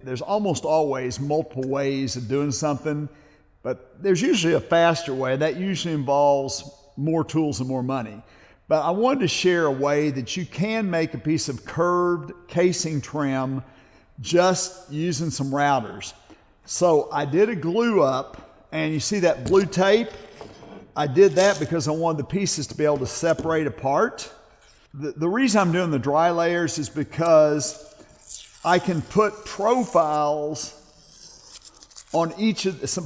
there's almost always multiple ways of doing something, but there's usually a faster way. That usually involves more tools and more money. But I wanted to share a way that you can make a piece of curved casing trim just using some routers. So I did a glue up, and you see that blue tape? I did that because I wanted the pieces to be able to separate apart. The reason I'm doing the dry layers is because I can put profiles on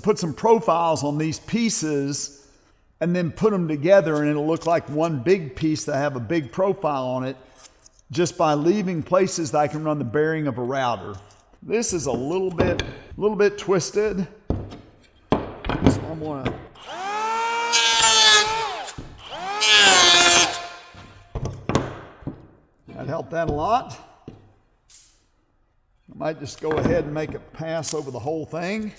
put some profiles on these pieces and then put them together, and it'll look like one big piece that have a big profile on it just by leaving places that I can run the bearing of a router. This is a little bit twisted. So I'm gonna that helped that a lot. I might just go ahead and make it pass over the whole thing.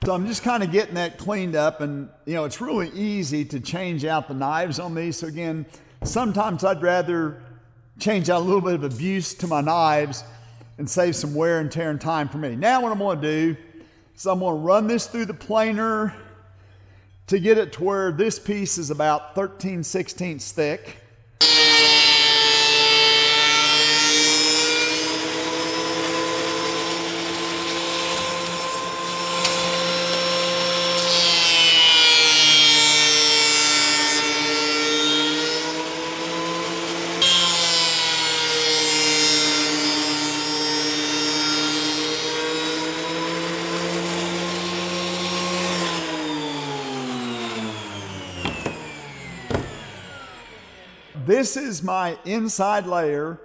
So I'm just kind of getting that cleaned up, and it's really easy to change out the knives on these. So again, sometimes I'd rather change out a little bit of abuse to my knives and save some wear and tear and time for me. Now what I'm going to do is I'm going to run this through the planer to get it to where this piece is about 13/16 thick. This is my inside layer,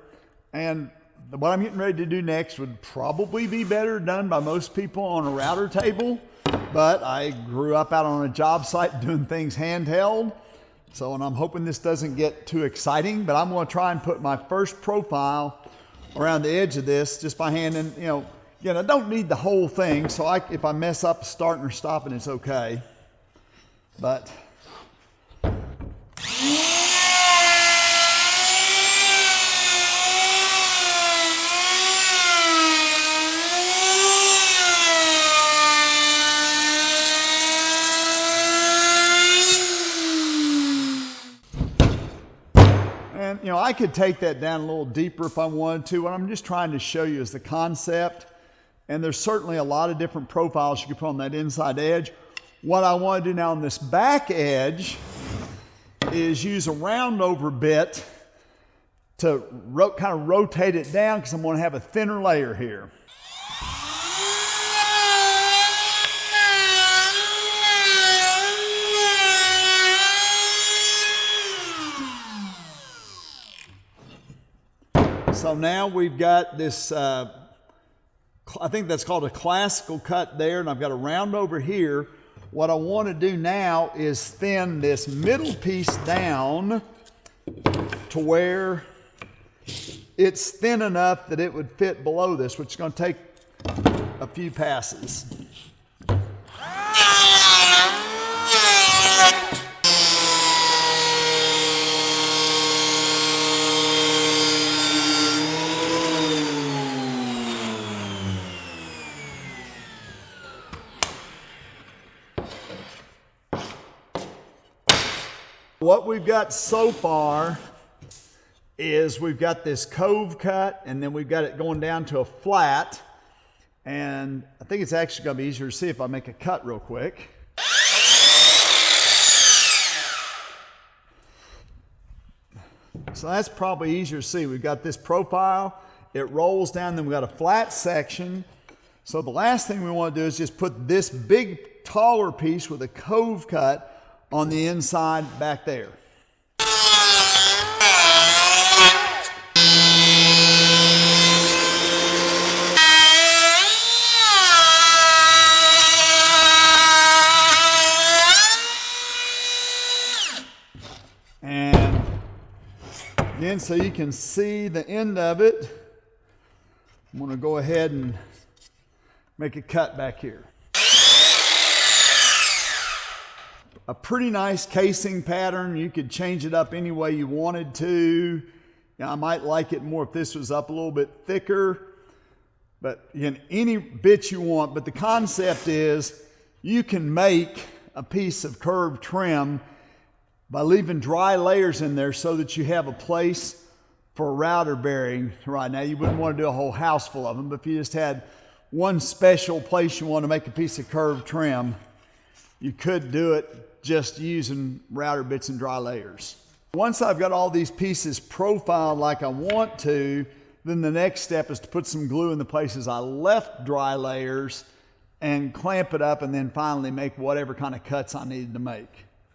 and what I'm getting ready to do next would probably be better done by most people on a router table, but I grew up out on a job site doing things handheld, and I'm hoping this doesn't get too exciting, but I'm going to try and put my first profile around the edge of this just by hand. And again, I don't need the whole thing, so if I mess up starting or stopping, it's okay. But I could take that down a little deeper if I wanted to. What I'm just trying to show you is the concept, and there's certainly a lot of different profiles you can put on that inside edge. What I want to do now on this back edge is use a round over bit to kind of rotate it down, because I'm going to have a thinner layer here. So now we've got this, I think that's called a classical cut there, and I've got a round over here. What I want to do now is thin this middle piece down to where it's thin enough that it would fit below this, which is going to take a few passes. What we've got so far is we've got this cove cut, and then we've got it going down to a flat. And I think it's actually going to be easier to see if I make a cut real quick. So that's probably easier to see. We've got this profile, it rolls down, then we've got a flat section. So the last thing we want to do is just put this big, taller piece with a cove cut on the inside back there. And Again, so you can see the end of it, I'm going to go ahead and make a cut back here. A pretty nice casing pattern. You could change it up any way you wanted to. I might like it more if this was up a little bit thicker, but again, any bit you want. But the concept is you can make a piece of curved trim by leaving dry layers in there so that you have a place for a router bearing. Right now, you wouldn't want to do a whole house full of them, but if you just had one special place you want to make a piece of curved trim, you could do it just using router bits and dry layers. Once I've got all these pieces profiled like I want to, then the next step is to put some glue in the places I left dry layers and clamp it up, and then finally make whatever kind of cuts I needed to make.